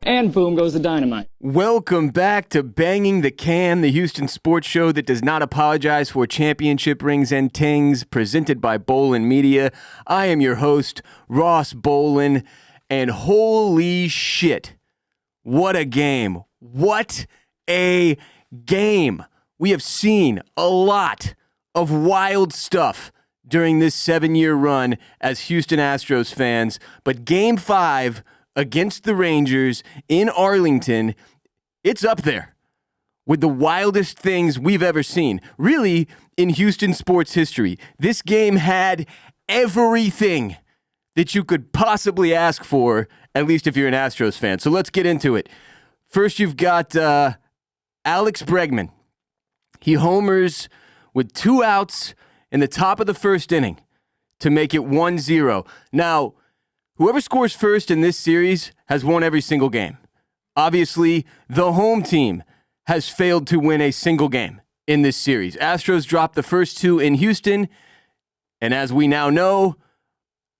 And boom goes the dynamite. Welcome back to Banging the Can, the Houston sports show that does not apologize for championship rings and tings, presented by Bolen Media. I am your host, Ross Bolen, and holy shit, what a game. What a game. We have seen a lot of wild stuff during this 7-year run as Houston Astros fans, but Game 5 against the Rangers in Arlington, it's up there with the wildest things we've ever seen. Really, in Houston sports history, this game had everything that you could possibly ask for, at least if you're an Astros fan. So let's get into it. First, you've got Alex Bregman. He homers with 2 outs in the top of the first inning to make it 1-0. Now, whoever scores first in this series has won every single game. Obviously, the home team has failed to win a single game in this series. Astros dropped the first 2 in Houston, and as we now know,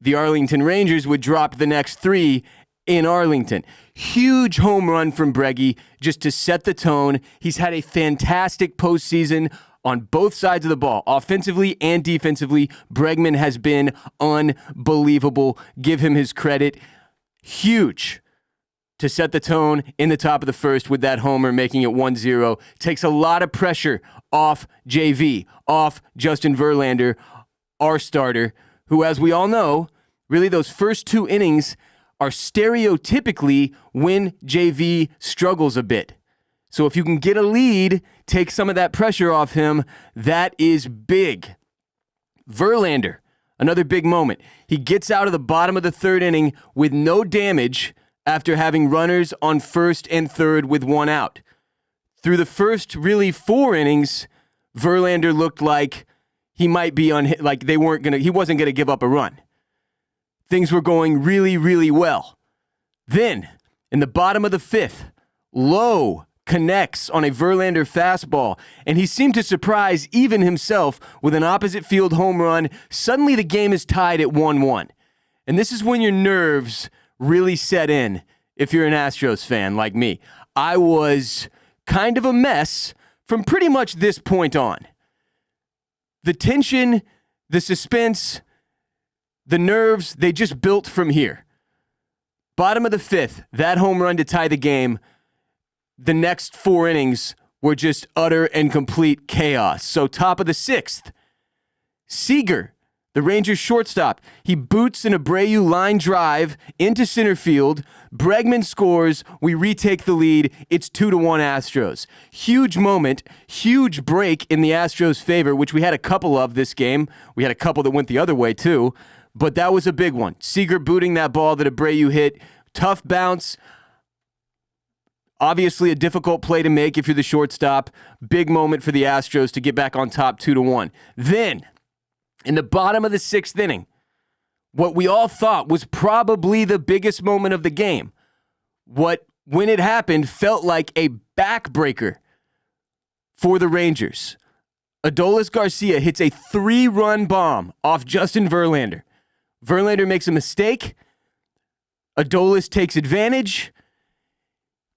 the Arlington Rangers would drop the next 3 in Arlington. Huge home run from Breggy just to set the tone. He's had a fantastic postseason on both sides of the ball, offensively and defensively. Bregman has been unbelievable. Give him his credit. Huge to set the tone in the top of the first with that homer, making it 1-0. Takes a lot of pressure off JV, off Justin Verlander, our starter, who, as we all know, really those first 2 innings are stereotypically when JV struggles a bit. So if you can get a lead, take some of that pressure off him, that is big. Verlander, another big moment. He gets out of the bottom of the 3rd inning with no damage after having runners on first and third with 1 out. Through the first really 4 innings, Verlander looked like he might be he wasn't going to give up a run. Things were going really, really well. Then, in the bottom of the 5th, Lowe connects on a Verlander fastball, and he seemed to surprise even himself with an opposite field home run. Suddenly the game is tied at 1-1. And this is when your nerves really set in if you're an Astros fan like me. I was kind of a mess from pretty much this point on. The tension, the suspense, the nerves, they just built from here. Bottom of the 5th, that home run to tie the game. The next 4 innings were just utter and complete chaos. So top of the 6th, Seager, the Rangers shortstop, he boots an Abreu line drive into center field. Bregman scores. We retake the lead. It's 2-1 Astros. Huge moment, huge break in the Astros' favor, which we had a couple of this game. We had a couple that went the other way too, but that was a big one. Seager booting that ball that Abreu hit. Tough bounce. Obviously a difficult play to make if you're the shortstop. Big moment for the Astros to get back on top 2-1. Then, in the bottom of the 6th inning, what we all thought was probably the biggest moment of the game. What, when it happened, felt like a backbreaker for the Rangers. Adolis Garcia hits a 3-run bomb off Justin Verlander. Verlander makes a mistake. Adolis takes advantage.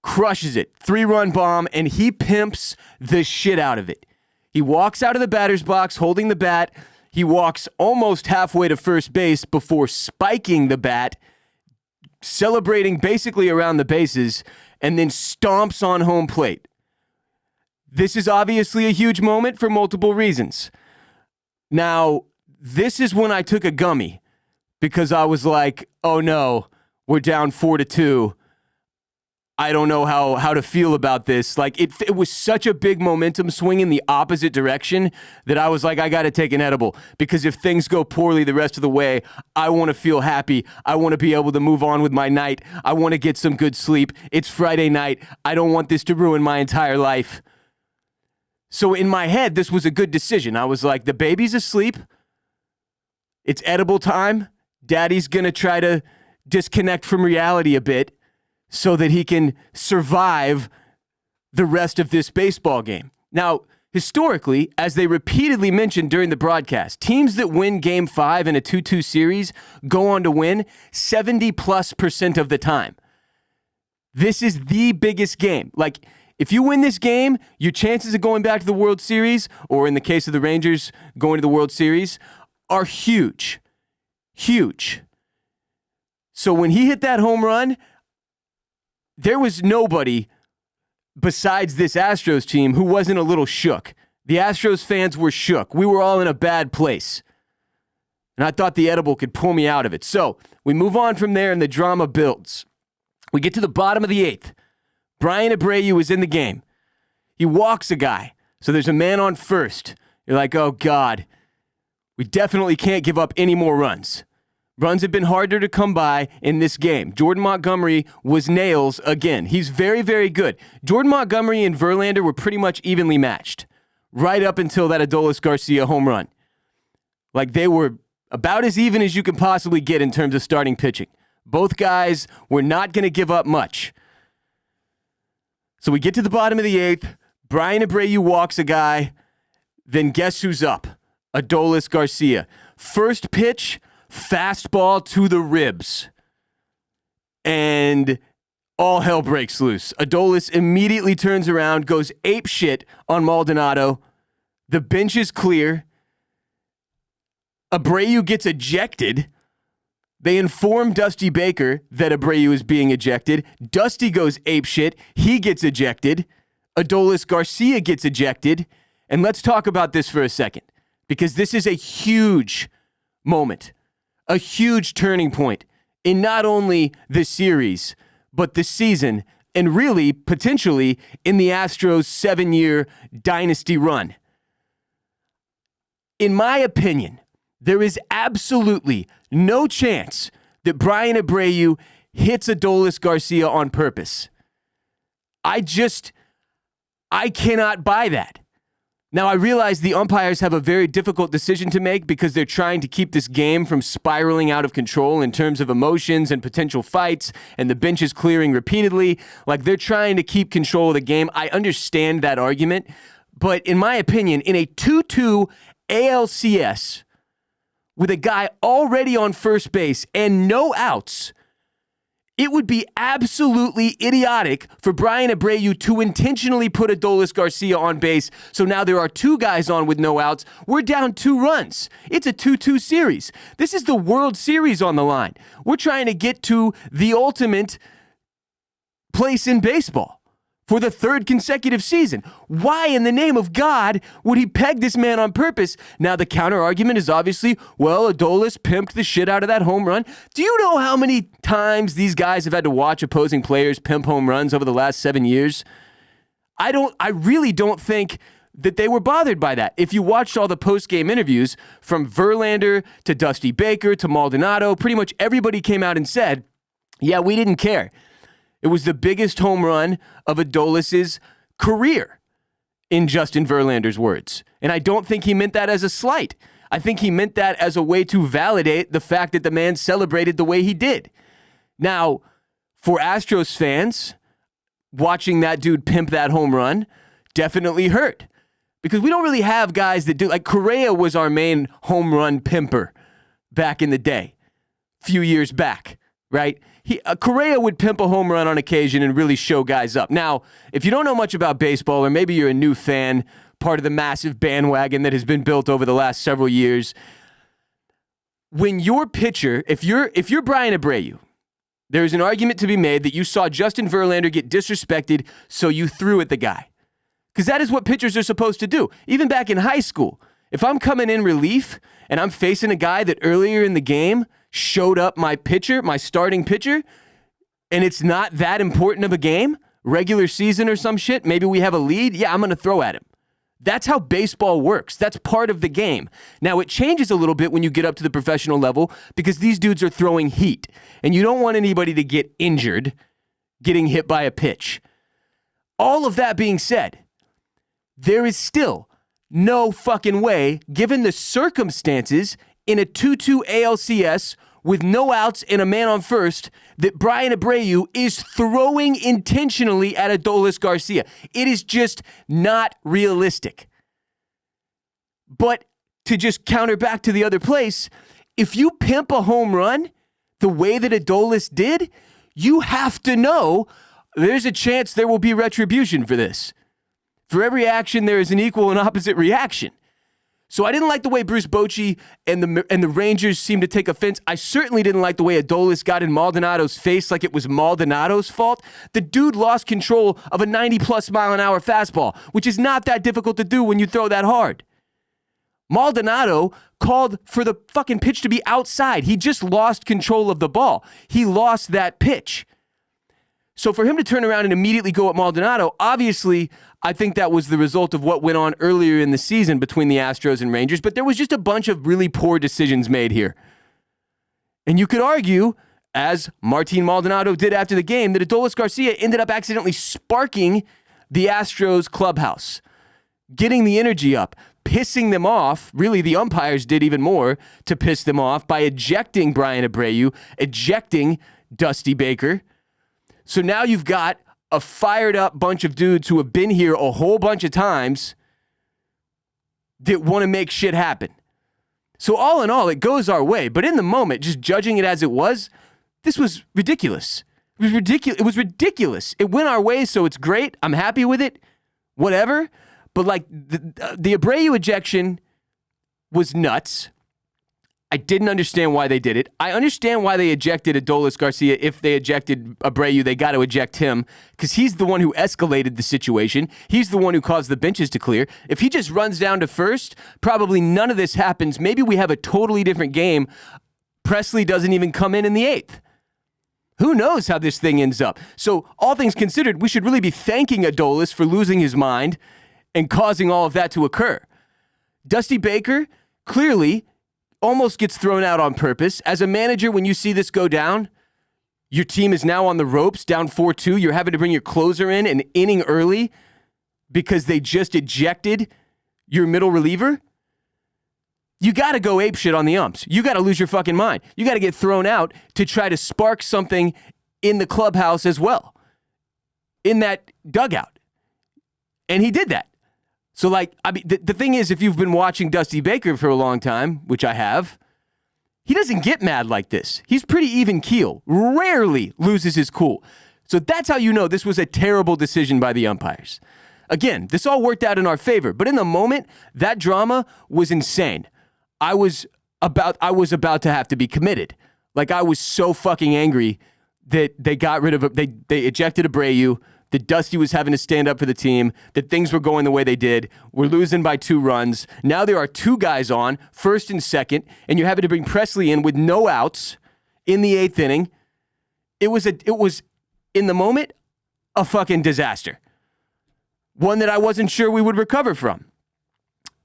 Crushes it. 3-run bomb, and he pimps the shit out of it. He walks out of the batter's box holding the bat. He walks almost halfway to first base before spiking the bat, celebrating basically around the bases, and then stomps on home plate. This is obviously a huge moment for multiple reasons. Now, this is when I took a gummy because I was like, oh no, we're down 4-2. I don't know how to feel about this. Like, it was such a big momentum swing in the opposite direction that I was like, I got to take an edible, because if things go poorly the rest of the way, I want to feel happy. I want to be able to move on with my night. I want to get some good sleep. It's Friday night. I don't want this to ruin my entire life. So in my head, this was a good decision. I was like, the baby's asleep. It's edible time. Daddy's going to try to disconnect from reality a bit so that he can survive the rest of this baseball game. Now, historically, as they repeatedly mentioned during the broadcast, teams that win Game 5 in a 2-2 series go on to win 70+% of the time. This is the biggest game. Like, if you win this game, your chances of going back to the World Series, or in the case of the Rangers, going to the World Series, are huge. Huge. So when he hit that home run, there was nobody besides this Astros team who wasn't a little shook. The Astros fans were shook. We were all in a bad place. And I thought the edible could pull me out of it. So we move on from there and the drama builds. We get to the bottom of the 8th. Brian Abreu is in the game. He walks a guy. So there's a man on first. You're like, oh, God. We definitely can't give up any more runs. Runs have been harder to come by in this game. Jordan Montgomery was nails again. He's very, very good. Jordan Montgomery and Verlander were pretty much evenly matched right up until that Adolis Garcia home run. Like, they were about as even as you can possibly get in terms of starting pitching. Both guys were not going to give up much. So we get to the bottom of the 8th. Brian Abreu walks a guy. Then guess who's up? Adolis Garcia. First pitch, fastball to the ribs. And all hell breaks loose. Adolis immediately turns around, goes apeshit on Maldonado. The bench is clear. Abreu gets ejected. They inform Dusty Baker that Abreu is being ejected. Dusty goes apeshit. He gets ejected. Adolis Garcia gets ejected. And let's talk about this for a second, because this is a huge moment, a huge turning point in not only the series, but the season, and really, potentially, in the Astros' 7-year dynasty run. In my opinion, there is absolutely no chance that Brian Abreu hits Adolis Garcia on purpose. I cannot buy that. Now, I realize the umpires have a very difficult decision to make because they're trying to keep this game from spiraling out of control in terms of emotions and potential fights, and the bench is clearing repeatedly. Like, they're trying to keep control of the game. I understand that argument, but in my opinion, in a 2-2 ALCS with a guy already on first base and no outs, it would be absolutely idiotic for Brian Abreu to intentionally put Adolis Garcia on base. So now there are 2 guys on with no outs. We're down 2 runs. It's a 2-2 series. This is the World Series on the line. We're trying to get to the ultimate place in baseball for the 3rd consecutive season. Why in the name of God would he peg this man on purpose? Now, the counter argument is obviously, well, Adolis pimped the shit out of that home run. Do you know how many times these guys have had to watch opposing players pimp home runs over the last 7 years? I really don't think that they were bothered by that. If you watched all the post-game interviews from Verlander to Dusty Baker to Maldonado, pretty much everybody came out and said, yeah, we didn't care. It was the biggest home run of Adolis' career, in Justin Verlander's words. And I don't think he meant that as a slight. I think he meant that as a way to validate the fact that the man celebrated the way he did. Now, for Astros fans, watching that dude pimp that home run definitely hurt. Because we don't really have guys that do, like Correa was our main home run pimper back in the day, few years back, right? Correa would pimp a home run on occasion and really show guys up. Now, if you don't know much about baseball, or maybe you're a new fan, part of the massive bandwagon that has been built over the last several years, when your pitcher, if you're Brian Abreu, there's an argument to be made that you saw Justin Verlander get disrespected, so you threw at the guy. Because that is what pitchers are supposed to do. Even back in high school, if I'm coming in relief and I'm facing a guy that earlier in the game showed up my starting pitcher, and it's not that important of a game, regular season or some shit, maybe we have a lead, yeah, I'm going to throw at him. That's how baseball works. That's part of the game. Now, it changes a little bit when you get up to the professional level because these dudes are throwing heat, and you don't want anybody to get injured getting hit by a pitch. All of that being said, there is still no fucking way, given the circumstances in a 2-2 ALCS with no outs and a man on first, that Brian Abreu is throwing intentionally at Adolis Garcia. It is just not realistic. But to just counter back to the other place, if you pimp a home run the way that Adolis did, you have to know, there's a chance there will be retribution for this. For every action, there is an equal and opposite reaction. So I didn't like the way Bruce Bochy and the Rangers seemed to take offense. I certainly didn't like the way Adolis got in Maldonado's face like it was Maldonado's fault. The dude lost control of a 90-plus mile-an-hour fastball, which is not that difficult to do when you throw that hard. Maldonado called for the fucking pitch to be outside. He just lost control of the ball. He lost that pitch. So for him to turn around and immediately go at Maldonado, obviously, I think that was the result of what went on earlier in the season between the Astros and Rangers, but there was just a bunch of really poor decisions made here. And you could argue, as Martin Maldonado did after the game, that Adolis Garcia ended up accidentally sparking the Astros clubhouse, getting the energy up, pissing them off. Really, the umpires did even more to piss them off by ejecting Brian Abreu, ejecting Dusty Baker. So now you've got a fired up bunch of dudes who have been here a whole bunch of times that want to make shit happen. So all in all, it goes our way. But in the moment, just judging it as it was, this was ridiculous. It was ridiculous. It was ridiculous. It went our way, so it's great. I'm happy with it. Whatever. But like the Abreu ejection was nuts. I didn't understand why they did it. I understand why they ejected Adolis Garcia. If they ejected Abreu, they got to eject him because he's the one who escalated the situation. He's the one who caused the benches to clear. If he just runs down to first, probably none of this happens. Maybe we have a totally different game. Presley doesn't even come in the eighth. Who knows how this thing ends up? So all things considered, we should really be thanking Adolis for losing his mind and causing all of that to occur. Dusty Baker clearly almost gets thrown out on purpose. As a manager, when you see this go down, your team is now on the ropes, down 4-2. You're having to bring your closer in an inning early because they just ejected your middle reliever. You got to go apeshit on the umps. You got to lose your fucking mind. You got to get thrown out to try to spark something in the clubhouse as well, in that dugout. And he did that. So, like, I mean, the thing is, if you've been watching Dusty Baker for a long time, which I have, he doesn't get mad like this. He's pretty even keel, rarely loses his cool. So that's how you know this was a terrible decision by the umpires. Again, this all worked out in our favor, but in the moment, that drama was insane. I was about to have to be committed. Like, I was so fucking angry that they got rid of it. They ejected Abreu, that Dusty was having to stand up for the team, that things were going the way they did. We're losing by 2 runs. Now there are 2 guys on, first and second, and you're having to bring Presley in with no outs in the 8th inning. It was, in the moment, a fucking disaster. One that I wasn't sure we would recover from.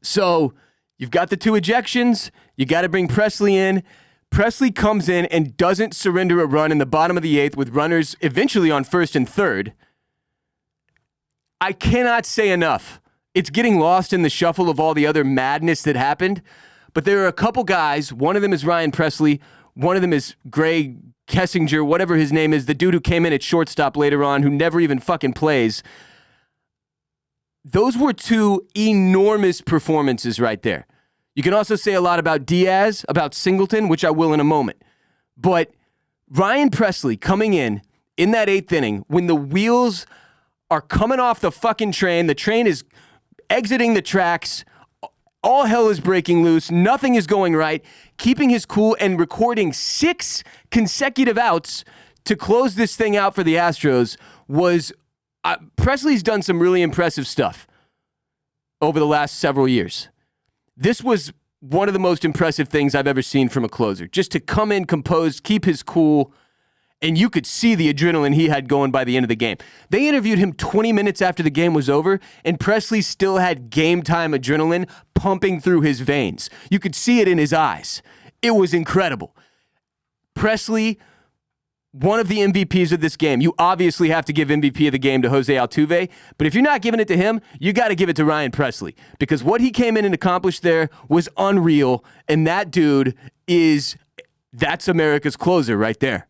So you've got the 2 ejections. You got to bring Presley in. Presley comes in and doesn't surrender a run in the bottom of the 8th with runners eventually on first and third. I cannot say enough. It's getting lost in the shuffle of all the other madness that happened. But there are a couple guys. One of them is Ryan Presley. One of them is Greg Kessinger, whatever his name is, the dude who came in at shortstop later on, who never even fucking plays. Those were 2 enormous performances right there. You can also say a lot about Diaz, about Singleton, which I will in a moment. But Ryan Presley coming in that 8th inning when the wheels are coming off the fucking train. The train is exiting the tracks. All hell is breaking loose. Nothing is going right. Keeping his cool and recording 6 consecutive outs to close this thing out for the Astros was... Presley's done some really impressive stuff over the last several years. This was one of the most impressive things I've ever seen from a closer. Just to come in composed, keep his cool, and you could see the adrenaline he had going by the end of the game. They interviewed him 20 minutes after the game was over, and Presley still had game-time adrenaline pumping through his veins. You could see it in his eyes. It was incredible. Presley, one of the MVPs of this game. You obviously have to give MVP of the game to Jose Altuve, but if you're not giving it to him, you got to give it to Ryan Presley, because what he came in and accomplished there was unreal, and that dude that's America's closer right there.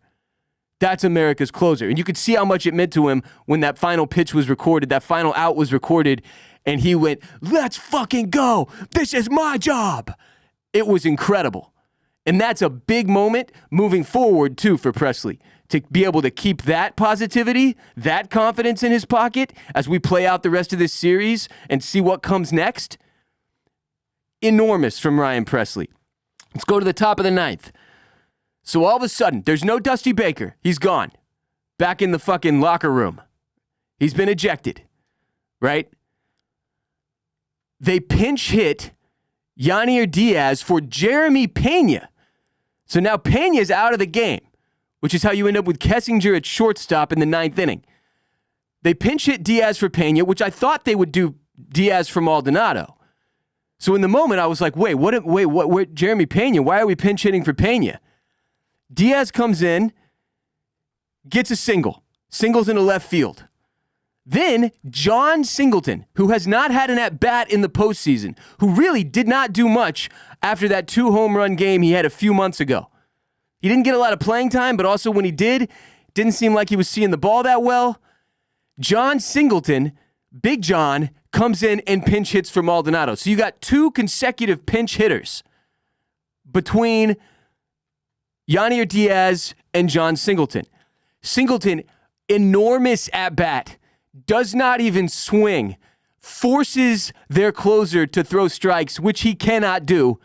That's America's closer. And you could see how much it meant to him when that final pitch was recorded, that final out was recorded, and he went, "Let's fucking go. This is my job." It was incredible. And that's a big moment moving forward, too, for Presley, to be able to keep that positivity, that confidence in his pocket as we play out the rest of this series and see what comes next? Enormous from Ryan Pressly. Let's go to the top of the ninth. So all of a sudden, there's no Dusty Baker. He's gone. Back in the fucking locker room. He's been ejected, right? They pinch hit Yanier Diaz for Jeremy Pena. So now Pena's out of the game, which is how you end up with Kessinger at shortstop in the ninth inning. They pinch hit Diaz for Pena, which I thought they would do Diaz for Maldonado. So in the moment, I was like, wait, Jeremy Pena? Why are we pinch hitting for Pena? Diaz comes in, gets a singles into left field. Then John Singleton, who has not had an at-bat in the postseason, who really did not do much after that 2-home run game he had a few months ago. He didn't get a lot of playing time, but also when he did, didn't seem like he was seeing the ball that well. John Singleton, Big John, comes in and pinch hits for Maldonado. So you got 2 consecutive pinch hitters between Yanier Diaz and John Singleton. Singleton, enormous at-bat, does not even swing, forces their closer to throw strikes, which he cannot do,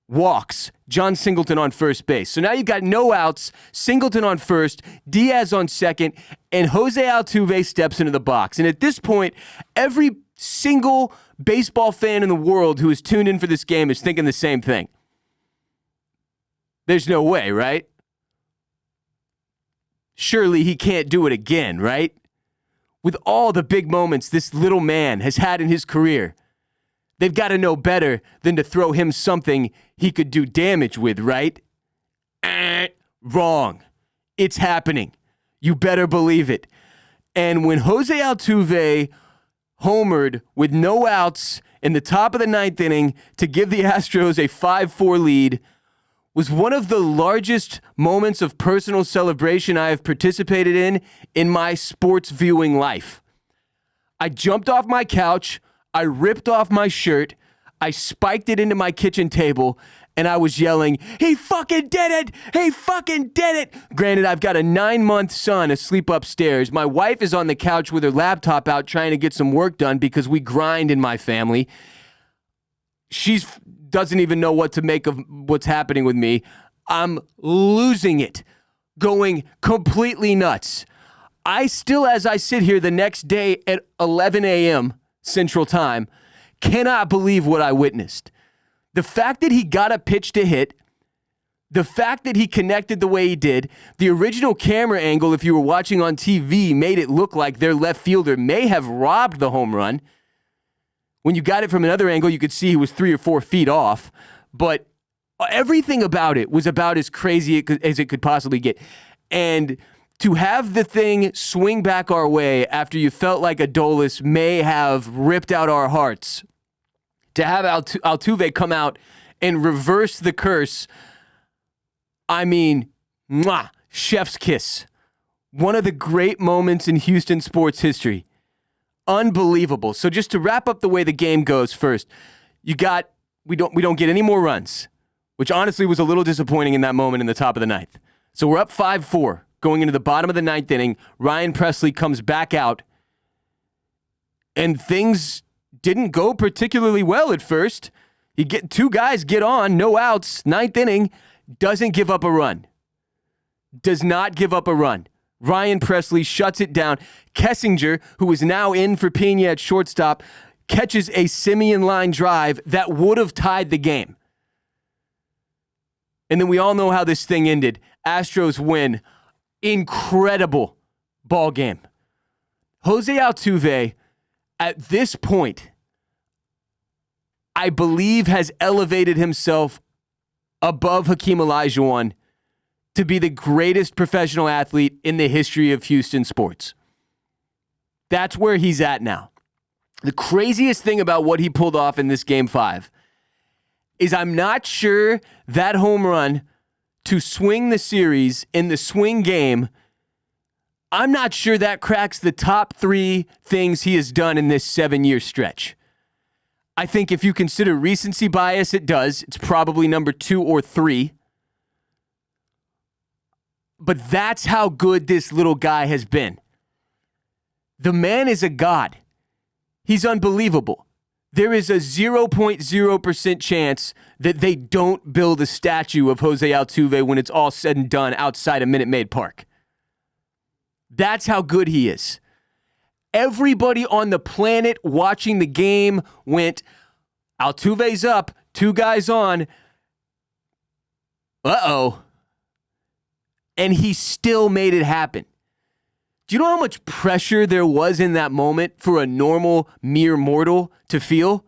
walks John Singleton on first base. So now you've got no outs, Singleton on first, Diaz on second, and Jose Altuve steps into the box. And at this point, every single baseball fan in the world who is tuned in for this game is thinking the same thing. There's no way, right? Surely he can't do it again, right? With all the big moments this little man has had in his career, they've got to know better than to throw him something he could do damage with, right? Wrong. It's happening. You better believe it. And when Jose Altuve homered with no outs in the top of the ninth inning to give the Astros a 5-4 lead, was one of the largest moments of personal celebration I have participated in my sports viewing life. I jumped off my couch, I ripped off my shirt, I spiked it into my kitchen table, and I was yelling, "He fucking did it! He fucking did it!" Granted, I've got a 9-month son asleep upstairs. My wife is on the couch with her laptop out trying to get some work done because we grind in my family. She doesn't even know what to make of what's happening with me. I'm losing it, going completely nuts. I still, as I sit here the next day at 11 a.m. Central Time, cannot believe what I witnessed. The fact that he got a pitch to hit, the fact that he connected the way he did, the original camera angle, if you were watching on TV, made it look like their left fielder may have robbed the home run. When you got it from another angle, you could see he was 3 or 4 feet off. But everything about it was about as crazy as it could possibly get. And to have the thing swing back our way after you felt like Adolis may have ripped out our hearts, to have Altuve come out and reverse the curse, I mean, mwah, chef's kiss. One of the great moments in Houston sports history. Unbelievable. So just to wrap up the way the game goes first, we don't get any more runs, which honestly was a little disappointing in that moment in the top of the ninth. So we're up 5-4 going into the bottom of the ninth inning. Ryan Pressly comes back out, and things didn't go particularly well at first. 2 guys get on, no outs, ninth inning, doesn't give up a run. Does not give up a run. Ryan Pressly shuts it down. Kessinger, who is now in for Pena at shortstop, catches a Simeon line drive that would have tied the game. And then we all know how this thing ended. Astros win. Incredible ball game. Jose Altuve, at this point, I believe has elevated himself above Hakeem Olajuwon to be the greatest professional athlete in the history of Houston sports. That's where he's at now. The craziest thing about what he pulled off in this Game 5 is I'm not sure that home run to swing the series in the swing game, I'm not sure that cracks the top 3 things he has done in this 7-year stretch. I think if you consider recency bias, it does. It's probably number 2 or 3. But that's how good this little guy has been. The man is a god. He's unbelievable. There is a 0.0% chance that they don't build a statue of Jose Altuve when it's all said and done outside of Minute Maid Park. That's how good he is. Everybody on the planet watching the game went, Altuve's up, 2 guys on. Uh-oh. And he still made it happen. Do you know how much pressure there was in that moment for a normal mere mortal to feel?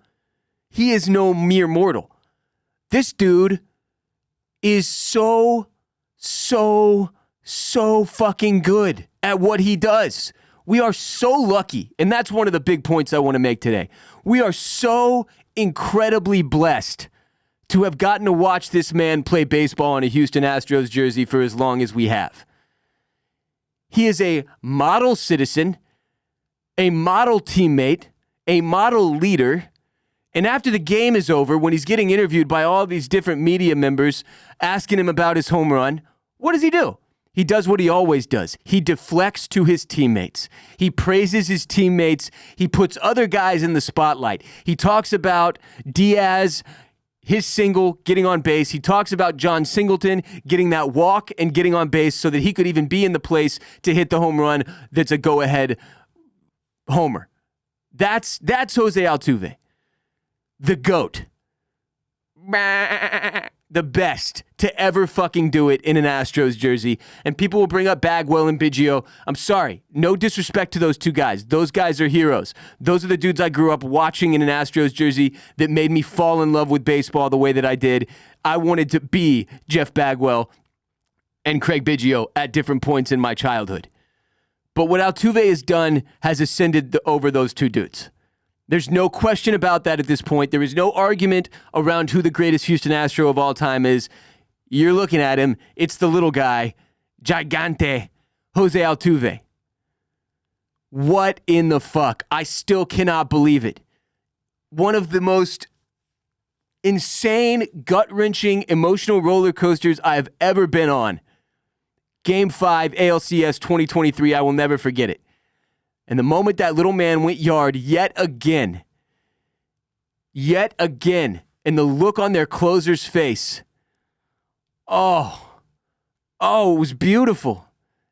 He is no mere mortal. This dude is so fucking good at what he does. We are so lucky, and that's one of the big points I want to make today. We are so incredibly blessed to have gotten to watch this man play baseball in a Houston Astros jersey for as long as we have. He is a model citizen, a model teammate, a model leader, and after the game is over, when he's getting interviewed by all these different media members asking him about his home run, what does he do? He does what he always does. He deflects to his teammates. He praises his teammates. He puts other guys in the spotlight. He talks about Diaz, his single, getting on base. He talks about John Singleton getting that walk and getting on base so that he could even be in the place to hit the home run that's a go-ahead homer. That's Jose Altuve. The GOAT. The best to ever fucking do it in an Astros jersey. And people will bring up Bagwell and Biggio. I'm sorry. No disrespect to those 2 guys. Those guys are heroes. Those are the dudes I grew up watching in an Astros jersey that made me fall in love with baseball the way that I did. I wanted to be Jeff Bagwell and Craig Biggio at different points in my childhood. But what Altuve has done has ascended over those 2 dudes. There's no question about that at this point. There is no argument around who the greatest Houston Astro of all time is. You're looking at him. It's the little guy, Gigante, Jose Altuve. What in the fuck? I still cannot believe it. One of the most insane, gut-wrenching, emotional roller coasters I've ever been on. Game 5, ALCS 2023. I will never forget it. And the moment that little man went yard yet again, and the look on their closer's face, it was beautiful.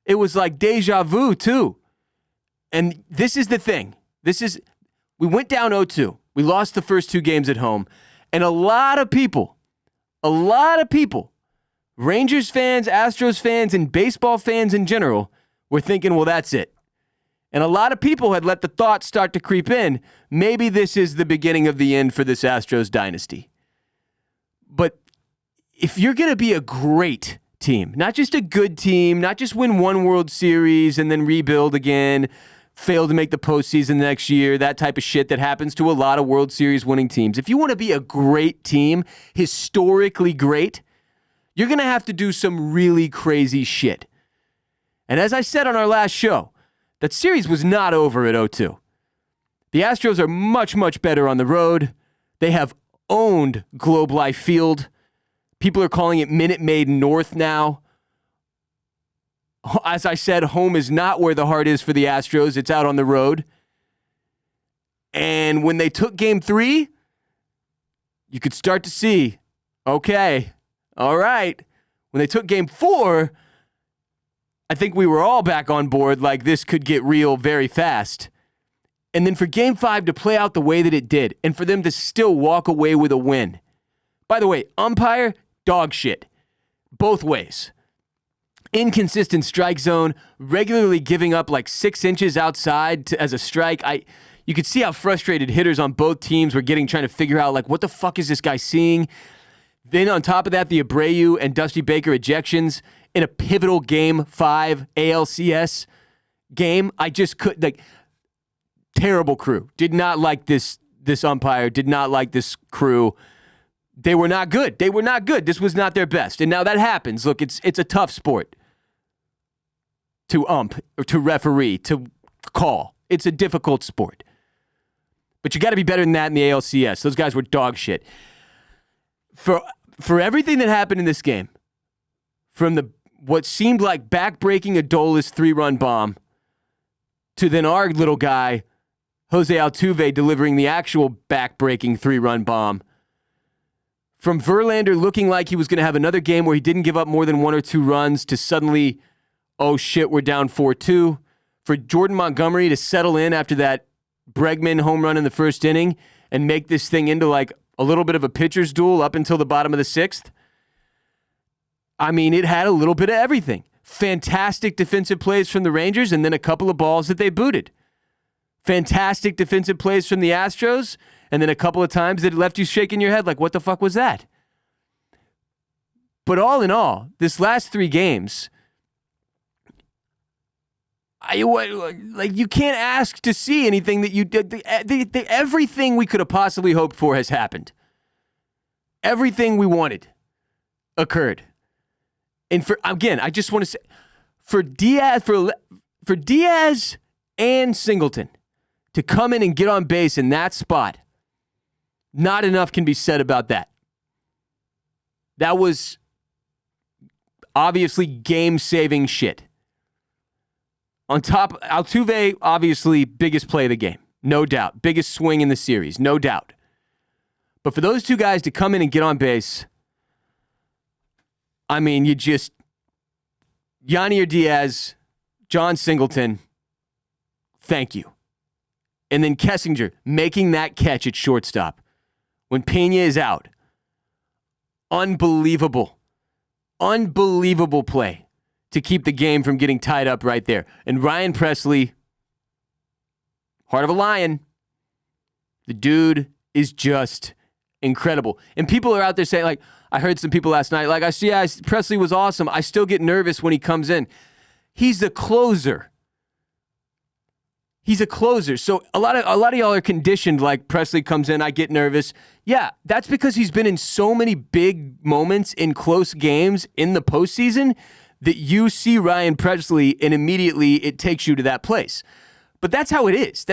It was like deja vu, too. And this is the thing. We went down 0-2. We lost the first 2 games at home. And a lot of people, Rangers fans, Astros fans, and baseball fans in general, were thinking, well, that's it. And a lot of people had let the thought start to creep in, maybe this is the beginning of the end for this Astros dynasty. But if you're going to be a great team, not just a good team, not just win 1 World Series and then rebuild again, fail to make the postseason next year, that type of shit that happens to a lot of World Series winning teams. If you want to be a great team, historically great, you're going to have to do some really crazy shit. And as I said on our last show, that series was not over at 0-2. The Astros are much, much better on the road. They have owned Globe Life Field. People are calling it Minute Maid North now. As I said, home is not where the heart is for the Astros. It's out on the road. And when they took Game 3, you could start to see, okay, all right. When they took Game 4, I think we were all back on board like this could get real very fast. And then for Game 5 to play out the way that it did and for them to still walk away with a win. By the way, umpire, dog shit. Both ways. Inconsistent strike zone, regularly giving up like 6 inches outside as a strike. You could see how frustrated hitters on both teams were getting, trying to figure out like, what the fuck is this guy seeing? Then on top of that, the Abreu and Dusty Baker ejections in a pivotal Game 5 ALCS game. I just couldn't, like, terrible crew. Did not like this umpire, did not like this crew. They were not good. This was not their best. And now that happens. Look, it's a tough sport to ump, or to referee, to call. It's a difficult sport. But you got to be better than that in the ALCS. Those guys were dog shit. For everything that happened in this game, from what seemed like back-breaking Adolis 3-run bomb to then our little guy, Jose Altuve, delivering the actual back-breaking 3-run bomb. From Verlander looking like he was going to have another game where he didn't give up more than 1 or 2 runs to suddenly, oh shit, we're down 4-2. For Jordan Montgomery to settle in after that Bregman home run in the first inning and make this thing into like a little bit of a pitcher's duel up until the bottom of the 6th. I mean, it had a little bit of everything. Fantastic defensive plays from the Rangers and then a couple of balls that they booted. Fantastic defensive plays from the Astros and then a couple of times that left you shaking your head like, what the fuck was that? But all in all, this last 3 games, you can't ask to see anything that you did. Everything we could have possibly hoped for has happened. Everything we wanted occurred. And I just want to say, for Diaz and Singleton to come in and get on base in that spot, not enough can be said about that. That was obviously game-saving shit. On top, Altuve, obviously, biggest play of the game. No doubt. Biggest swing in the series. No doubt. But for those 2 guys to come in and get on base, I mean, Yannier Diaz, John Singleton, thank you. And then Kessinger making that catch at shortstop when Pena is out. Unbelievable. Unbelievable play to keep the game from getting tied up right there. And Ryan Pressly, heart of a lion, the dude is just incredible. And people are out there saying, like, I heard some people last night, like, Pressly was awesome. I still get nervous when he comes in. He's the closer. He's a closer. So a lot of y'all are conditioned like Pressly comes in, I get nervous. Yeah, that's because he's been in so many big moments in close games in the postseason that you see Ryan Pressly and immediately it takes you to that place. But that's how it is.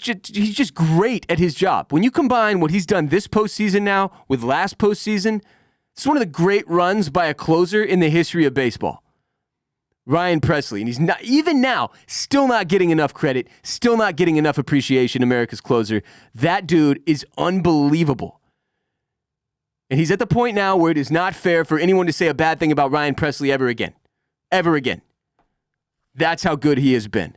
He's just great at his job. When you combine what he's done this postseason now with last postseason, it's one of the great runs by a closer in the history of baseball. Ryan Pressly. And he's not, even now, still not getting enough credit, still not getting enough appreciation, America's closer. That dude is unbelievable. And he's at the point now where it is not fair for anyone to say a bad thing about Ryan Pressly ever again. Ever again. That's how good he has been.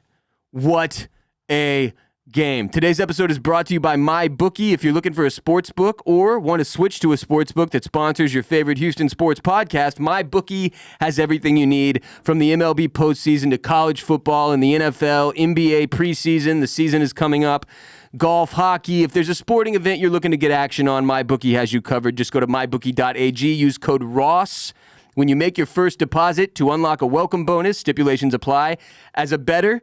What a game. Today's episode is brought to you by MyBookie. If you're looking for a sports book or want to switch to a sports book that sponsors your favorite Houston sports podcast, MyBookie has everything you need, from the MLB postseason to college football and the NFL, NBA preseason. The season is coming up. Golf, hockey. If there's a sporting event you're looking to get action on, MyBookie has you covered. Just go to mybookie.ag. Use code ROSS when you make your first deposit to unlock a welcome bonus. Stipulations apply. As a bettor,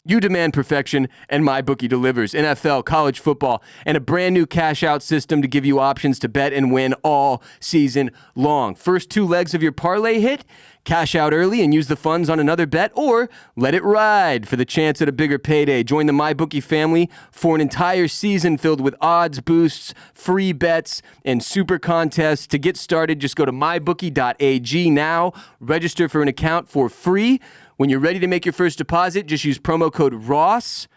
you demand perfection, and MyBookie delivers. NFL, college football, and a brand new cash-out system to give you options to bet and win all season long. First 2 legs of your parlay hit, cash out early and use the funds on another bet, or let it ride for the chance at a bigger payday. Join the MyBookie family for an entire season filled with odds boosts, free bets, and super contests. To get started, just go to mybookie.ag now. Register for an account for free. When you're ready to make your first deposit, just use promo code ROSS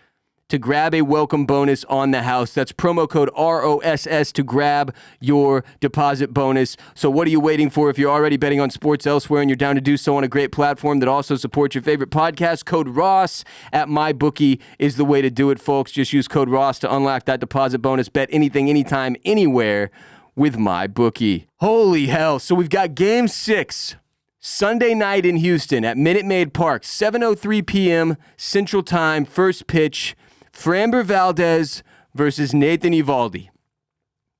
to grab a welcome bonus on the house. That's promo code ROSS to grab your deposit bonus. So what are you waiting for? If you're already betting on sports elsewhere and you're down to do so on a great platform that also supports your favorite podcast, code ROSS at MyBookie is the way to do it, folks. Just use code ROSS to unlock that deposit bonus. Bet anything, anytime, anywhere with MyBookie. Holy hell. So we've got Game 6. Sunday night in Houston at Minute Maid Park, 7:03 p.m. Central Time, first pitch, Framber Valdez versus Nathan Eovaldi.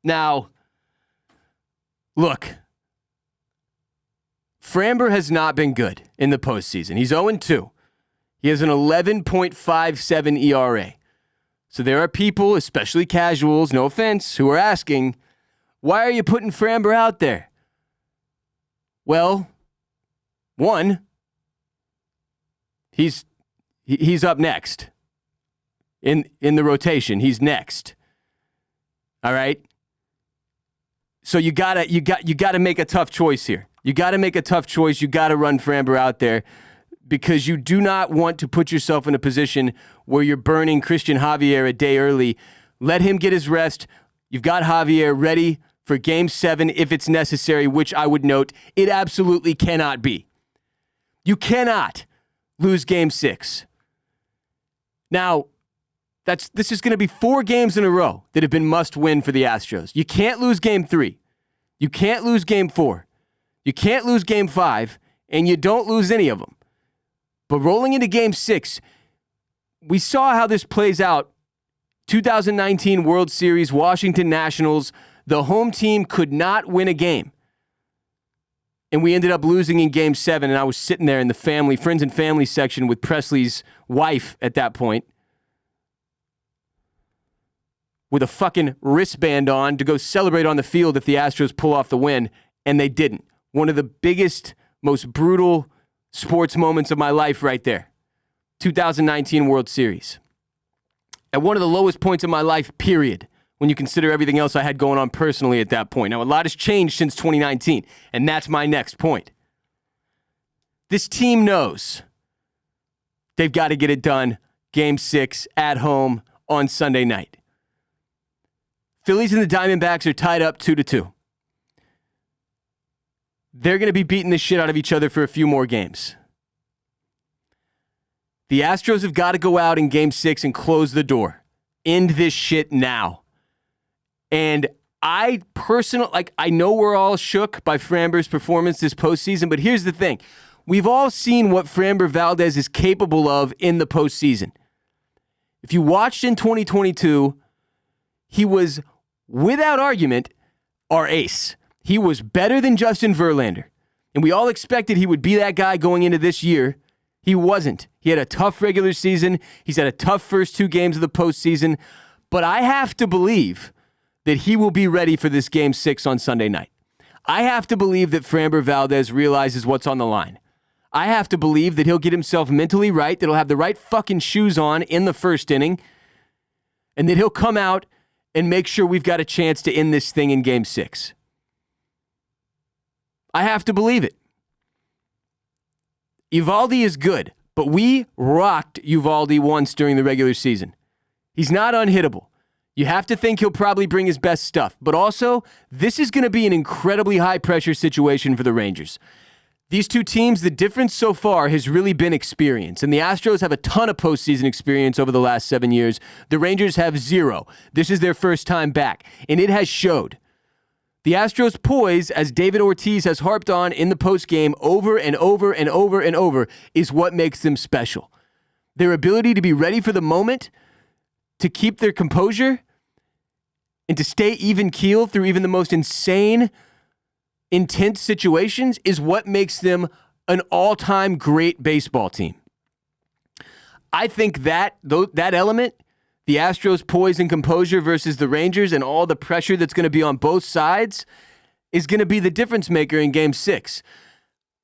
Now, look, Framber has not been good in the postseason. He's 0-2. He has an 11.57 ERA. So there are people, especially casuals, no offense, who are asking, why are you putting Framber out there? Well, one, he's up next in the rotation. He's next. All right. So you gotta make a tough choice here. You got to make a tough choice. You got to run Framber out there because you do not want to put yourself in a position where you're burning Christian Javier a day early. Let him get his rest. You've got Javier ready for Game 7 if it's necessary, which I would note it absolutely cannot be. You cannot lose Game 6. Now, this is going to be 4 games in a row that have been must-win for the Astros. You can't lose Game 3. You can't lose Game 4. You can't lose Game 5, and you don't lose any of them. But rolling into Game 6, we saw how this plays out. 2019 World Series, Washington Nationals, the home team could not win a game. And we ended up losing in Game 7, and I was sitting there in the friends and family section with Presley's wife at that point with a fucking wristband on to go celebrate on the field if the Astros pull off the win, and they didn't. One of the biggest, most brutal sports moments of my life right there. 2019 World Series. At one of the lowest points of my life, period, when you consider everything else I had going on personally at that point. Now, a lot has changed since 2019, and that's my next point. This team knows they've got to get it done Game 6 at home on Sunday night. Phillies and the Diamondbacks are tied up 2-2. They're going to be beating the shit out of each other for a few more games. The Astros have got to go out in Game 6 and close the door. End this shit now. And I personally, I know we're all shook by Framber's performance this postseason, but here's the thing. We've all seen what Framber Valdez is capable of in the postseason. If you watched in 2022, he was, without argument, our ace. He was better than Justin Verlander. And we all expected he would be that guy going into this year. He wasn't. He had a tough regular season. He's had a tough first 2 games of the postseason. But I have to believe that he will be ready for this Game 6 on Sunday night. I have to believe that Framber Valdez realizes what's on the line. I have to believe that he'll get himself mentally right, that he'll have the right fucking shoes on in the first inning, and that he'll come out and make sure we've got a chance to end this thing in Game 6. I have to believe it. Eovaldi is good, but we rocked Eovaldi once during the regular season. He's not unhittable. You have to think he'll probably bring his best stuff, but also, this is going to be an incredibly high-pressure situation for the Rangers. These two teams, the difference so far has really been experience, and the Astros have a ton of postseason experience over the last 7 years. The Rangers have 0. This is their first time back, and it has showed. The Astros' poise, as David Ortiz has harped on in the postgame over and over and over and over, is what makes them special. Their ability to be ready for the moment, to keep their composure, and to stay even keel through even the most insane, intense situations is what makes them an all-time great baseball team. I think that element, the Astros' poise and composure versus the Rangers and all the pressure that's going to be on both sides, is going to be the difference maker in Game 6.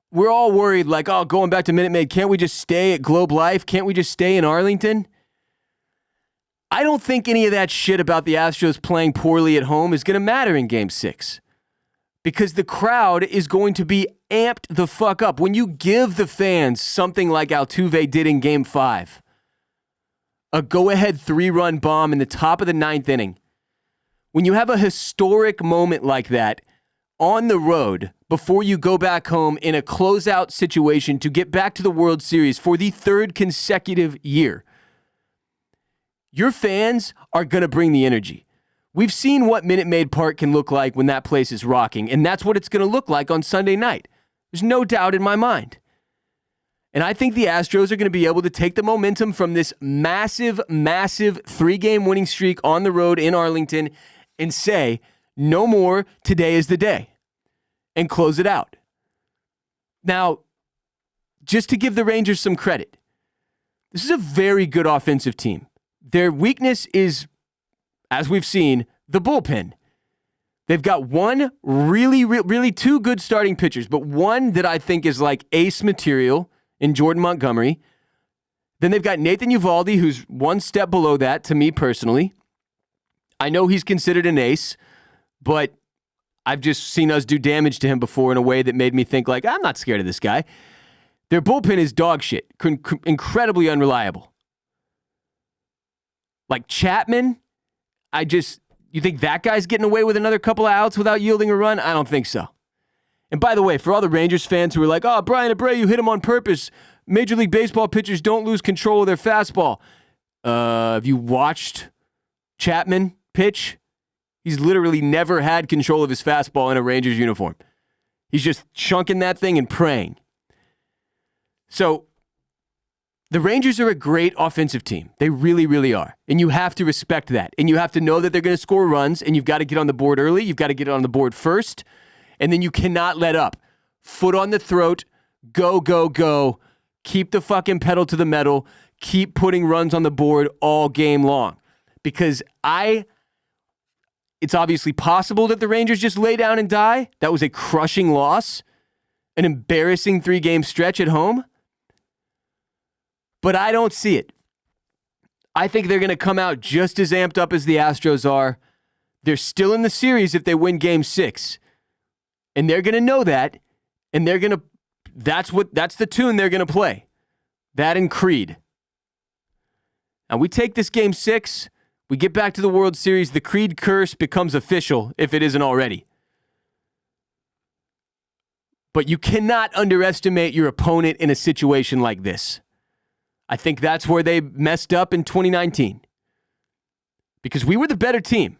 We're all worried, going back to Minute Maid, can't we just stay at Globe Life? Can't we just stay in Arlington? I don't think any of that shit about the Astros playing poorly at home is going to matter in Game 6. Because the crowd is going to be amped the fuck up. When you give the fans something like Altuve did in Game 5, a go-ahead 3-run bomb in the top of the 9th inning, when you have a historic moment like that on the road before you go back home in a closeout situation to get back to the World Series for the 3rd consecutive year, your fans are going to bring the energy. We've seen what Minute Maid Park can look like when that place is rocking, and that's what it's going to look like on Sunday night. There's no doubt in my mind. And I think the Astros are going to be able to take the momentum from this massive, massive 3-game winning streak on the road in Arlington and say, no more, today is the day, and close it out. Now, just to give the Rangers some credit, this is a very good offensive team. Their weakness is, as we've seen, the bullpen. They've got one really 2 good starting pitchers, but one that I think is like ace material in Jordan Montgomery. Then they've got Nathan Eovaldi, who's one step below that to me personally. I know he's considered an ace, but I've just seen us do damage to him before in a way that made me think, like, I'm not scared of this guy. Their bullpen is dog shit. Incredibly unreliable. Like Chapman, you think that guy's getting away with another couple of outs without yielding a run? I don't think so. And by the way, for all the Rangers fans who are like, oh, Brian Abreu hit him on purpose. Major League Baseball pitchers don't lose control of their fastball. Have you watched Chapman pitch? He's literally never had control of his fastball in a Rangers uniform. He's just chunking that thing and praying. So, the Rangers are a great offensive team. They really, really are. And you have to respect that. And you have to know that they're going to score runs, and you've got to get on the board early. You've got to get on the board first. And then you cannot let up. Foot on the throat. Go, go, go. Keep the fucking pedal to the metal. Keep putting runs on the board all game long. Because it's obviously possible that the Rangers just lay down and die. That was a crushing loss. An embarrassing 3-game stretch at home. But I don't see it. I think they're going to come out just as amped up as the Astros are. They're still in the series if they win Game 6. And they're going to know that. And they're going to, that's the tune they're going to play. That and Creed. Now we take this Game 6. We get back to the World Series. The Creed curse becomes official if it isn't already. But you cannot underestimate your opponent in a situation like this. I think that's where they messed up in 2019. Because we were the better team.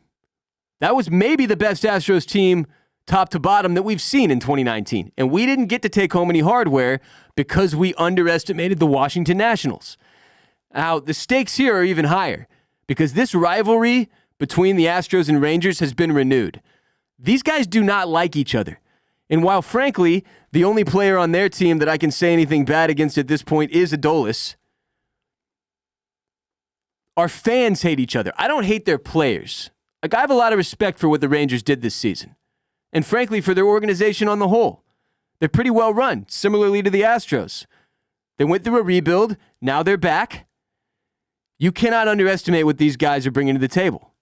That was maybe the best Astros team, top to bottom, that we've seen in 2019. And we didn't get to take home any hardware because we underestimated the Washington Nationals. Now, the stakes here are even higher because this rivalry between the Astros and Rangers has been renewed. These guys do not like each other. And while, frankly, the only player on their team that I can say anything bad against at this point is Adolis, our fans hate each other. I don't hate their players. Like, I have a lot of respect for what the Rangers did this season. And frankly, for their organization on the whole. They're pretty well run, similarly to the Astros. They went through a rebuild. Now they're back. You cannot underestimate what these guys are bringing to the table.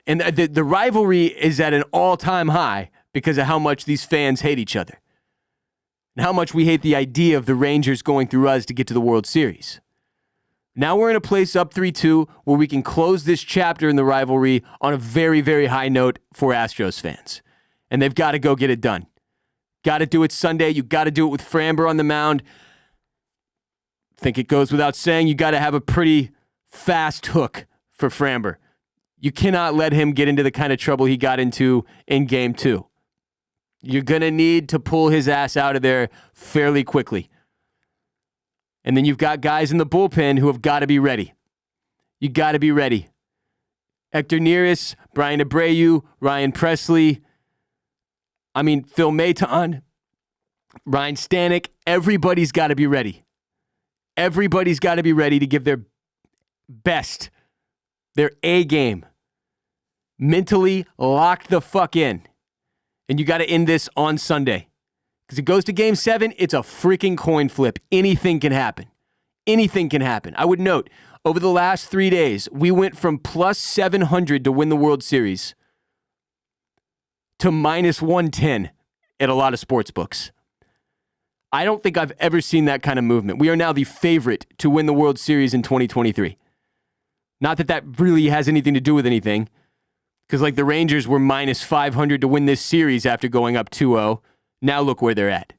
And the rivalry is at an all-time high because of how much these fans hate each other. And how much we hate the idea of the Rangers going through us to get to the World Series. Now we're in a place up 3-2 where we can close this chapter in the rivalry on a very, very high note for Astros fans. And they've got to go get it done. Got to do it Sunday. You got to do it with Framber on the mound. Think it goes without saying, you got to have a pretty fast hook for Framber. You cannot let him get into the kind of trouble he got into in Game 2. You're going to need to pull his ass out of there fairly quickly. And then you've got guys in the bullpen who have got to be ready. You got to be ready. Hector Neris, Brian Abreu, Ryan Presley, Phil Maton, Ryan Stanek. Everybody's got to be ready. Everybody's got to be ready to give their best, their A game. Mentally lock the fuck in. And you got to end this on Sunday. Because it goes to Game 7, it's a freaking coin flip. Anything can happen. Anything can happen. I would note, over the last 3 days, we went from plus 700 to win the World Series to minus 110 at a lot of sports books. I don't think I've ever seen that kind of movement. We are now the favorite to win the World Series in 2023. Not that that really has anything to do with anything, because like the Rangers were minus 500 to win this series after going up 2-0. Now look where they're at.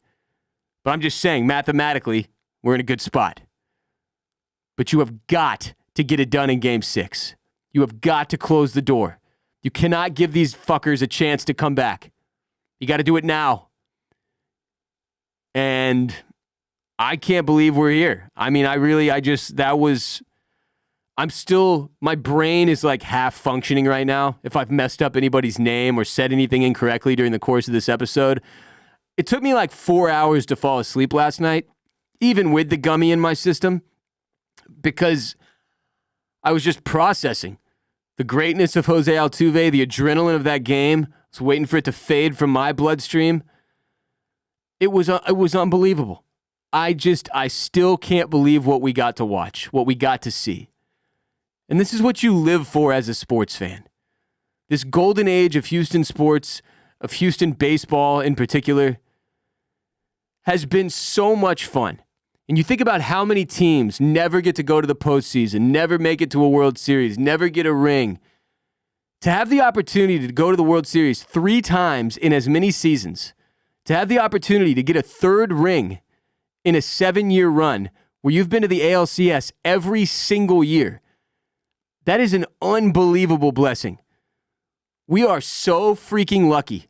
But I'm just saying, mathematically, we're in a good spot. But you have got to get it done in Game 6. You have got to close the door. You cannot give these fuckers a chance to come back. You got to do it now. And I can't believe we're here. My brain is like half functioning right now. If I've messed up anybody's name or said anything incorrectly during the course of this episode. It took me like 4 hours to fall asleep last night, even with the gummy in my system, because I was just processing the greatness of Jose Altuve, the adrenaline of that game. I was waiting for it to fade from my bloodstream. It was unbelievable. I still can't believe what we got to watch, what we got to see. And this is what you live for as a sports fan. This golden age of Houston sports, of Houston baseball in particular, has been so much fun. And you think about how many teams never get to go to the postseason, never make it to a World Series, never get a ring. To have the opportunity to go to the World Series 3 times in as many seasons, to have the opportunity to get a 3rd ring in a 7-year run where you've been to the ALCS every single year, that is an unbelievable blessing. We are so freaking lucky.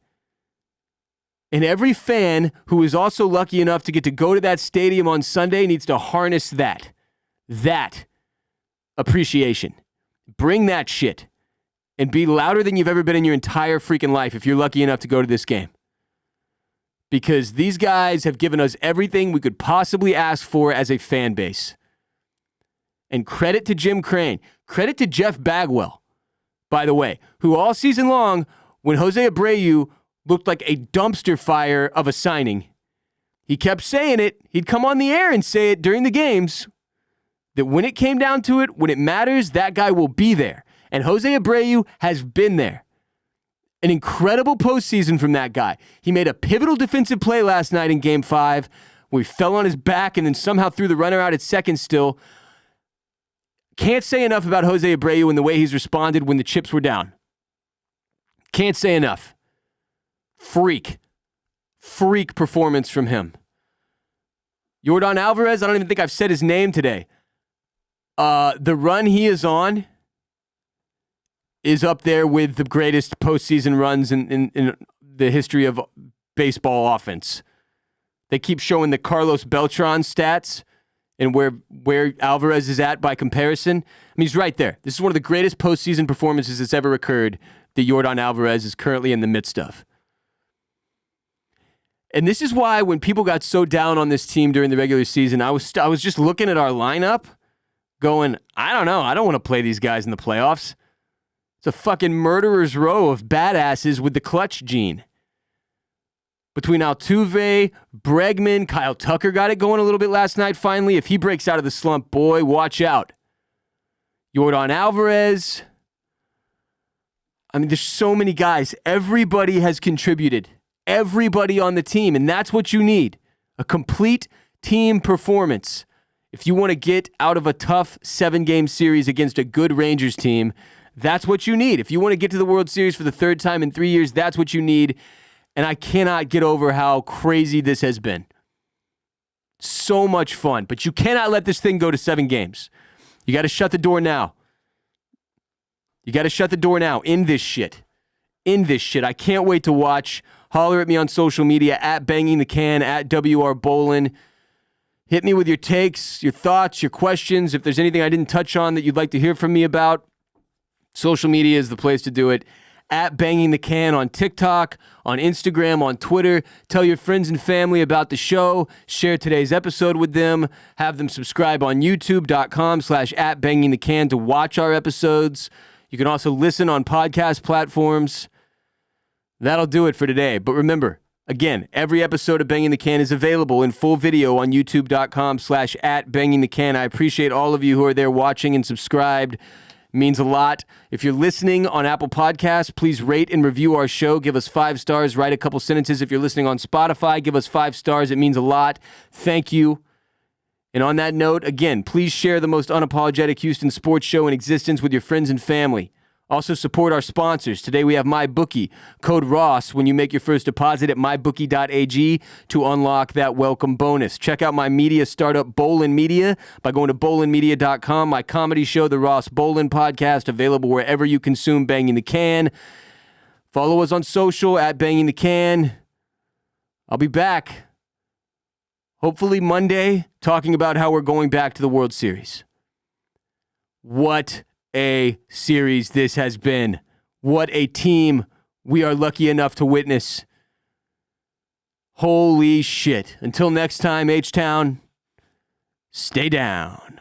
And every fan who is also lucky enough to get to go to that stadium on Sunday needs to harness that appreciation. Bring that shit and be louder than you've ever been in your entire freaking life if you're lucky enough to go to this game. Because these guys have given us everything we could possibly ask for as a fan base. And credit to Jim Crane. Credit to Jeff Bagwell, by the way, who all season long, when Jose Abreu looked like a dumpster fire of a signing, he kept saying it. He'd come on the air and say it during the games, that when it came down to it, when it matters, that guy will be there. And Jose Abreu has been there. An incredible postseason from that guy. He made a pivotal defensive play last night in Game 5 where he fell on his back and then somehow threw the runner out at second still. Can't say enough about Jose Abreu and the way he's responded when the chips were down. Can't say enough. Freak performance from him. Yordan Alvarez, I don't even think I've said his name today. The run he is on is up there with the greatest postseason runs in the history of baseball offense. They keep showing the Carlos Beltran stats and where Alvarez is at by comparison. I mean, he's right there. This is one of the greatest postseason performances that's ever occurred that Yordan Alvarez is currently in the midst of. And this is why when people got so down on this team during the regular season, I was just looking at our lineup going, I don't know. I don't want to play these guys in the playoffs. It's a fucking murderer's row of badasses with the clutch gene. Between Altuve, Bregman, Kyle Tucker got it going a little bit last night finally. If he breaks out of the slump, boy, watch out. Yordan Alvarez. I mean, there's so many guys. Everybody has contributed. Everybody on the team, and that's what you need. A complete team performance. If you want to get out of a tough 7-game series against a good Rangers team, that's what you need. If you want to get to the World Series for the 3rd time in 3 years, that's what you need. And I cannot get over how crazy this has been. So much fun. But you cannot let this thing go to 7 games. You got to shut the door now. You got to shut the door now. End this shit. End this shit. I can't wait to watch. Holler at me on social media, at Banging the Can, at WR Bolen. Hit me with your takes, your thoughts, your questions. If there's anything I didn't touch on that you'd like to hear from me about, social media is the place to do it. At Banging the Can on TikTok, on Instagram, on Twitter. Tell your friends and family about the show. Share today's episode with them. Have them subscribe on youtube.com/@BangingTheCan to watch our episodes. You can also listen on podcast platforms. That'll do it for today. But remember, again, every episode of Banging the Can is available in full video on youtube.com/@BangingTheCan. I appreciate all of you who are there watching and subscribed. It means a lot. If you're listening on Apple Podcasts, please rate and review our show. Give us 5 stars. Write a couple sentences. If you're listening on Spotify, give us 5 stars. It means a lot. Thank you. And on that note, again, please share the most unapologetic Houston sports show in existence with your friends and family. Also support our sponsors. Today we have MyBookie. Code Ross when you make your first deposit at mybookie.ag to unlock that welcome bonus. Check out my media startup, Bolen Media, by going to bolenmedia.com. My comedy show, The Ross Bolen Podcast, available wherever you consume Banging the Can. Follow us on social at Banging the Can. I'll be back, hopefully Monday, talking about how we're going back to the World Series. What a series this has been. What a team we are lucky enough to witness. Holy shit. Until next time, H-Town, stay down.